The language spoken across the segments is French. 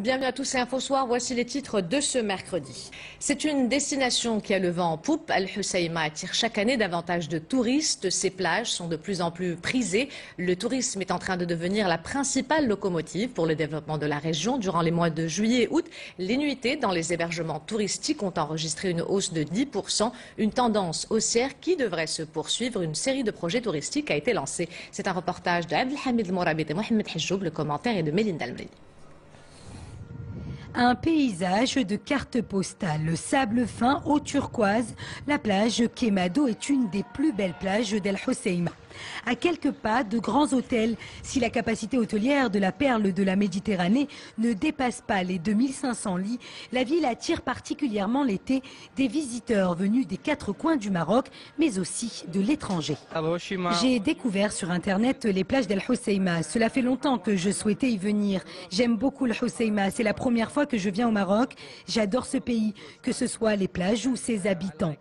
Bienvenue à tous et Info Soir, voici les titres de ce mercredi. C'est une destination qui a le vent en poupe. Al Hoceima attire chaque année davantage de touristes. Ses plages sont de plus en plus prisées. Le tourisme est en train de devenir la principale locomotive pour le développement de la région. Durant les mois de juillet et août, les nuitées dans les hébergements touristiques ont enregistré une hausse de 10%, une tendance haussière qui devrait se poursuivre. Une série de projets touristiques a été lancée. C'est un reportage d'Abdelhamid Mourabit et Mohamed Hajjoub. Le commentaire est de Mélinda Almri. Un paysage de cartes postales, le sable fin au turquoise. La plage Kemado est une des plus belles plages d'Al Hoceima. À quelques pas de grands hôtels, si la capacité hôtelière de la perle de la Méditerranée ne dépasse pas les 2500 lits, la ville attire particulièrement l'été des visiteurs venus des quatre coins du Maroc, mais aussi de l'étranger. J'ai découvert sur Internet les plages d'Al Hoceima. Cela fait longtemps que je souhaitais y venir. J'aime beaucoup Al Hoceima. C'est la première fois que je viens au Maroc. J'adore ce pays, que ce soit les plages ou ses habitants.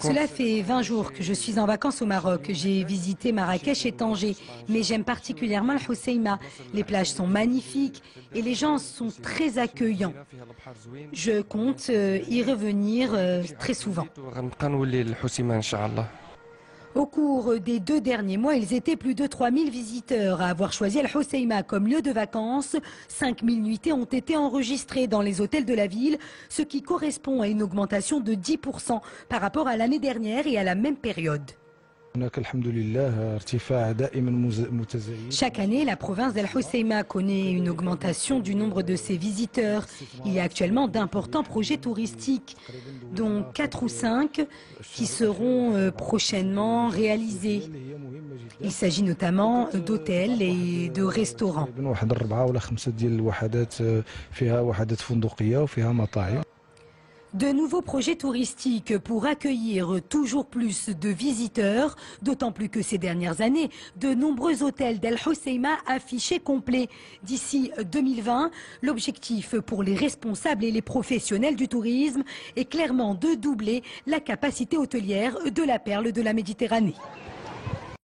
Cela fait 20 jours que je suis en vacances au Maroc. J'ai visité Marrakech et Tanger, mais j'aime particulièrement Al Hoceima. Les plages sont magnifiques et les gens sont très accueillants. Je compte y revenir très souvent. Au cours des 2 derniers mois, ils étaient plus de 3000 visiteurs à avoir choisi Al Hoceima comme lieu de vacances. 5000 nuitées ont été enregistrées dans les hôtels de la ville, ce qui correspond à une augmentation de 10% par rapport à l'année dernière et à la même période. Chaque année, la province d'Al Hoceima connaît une augmentation du nombre de ses visiteurs. Il y a actuellement d'importants projets touristiques, dont 4 ou 5 qui seront prochainement réalisés. Il s'agit notamment d'hôtels et de restaurants. De nouveaux projets touristiques pour accueillir toujours plus de visiteurs, d'autant plus que ces dernières années, de nombreux hôtels d'Al Hoceima affichaient complets. D'ici 2020, l'objectif pour les responsables et les professionnels du tourisme est clairement de doubler la capacité hôtelière de la perle de la Méditerranée.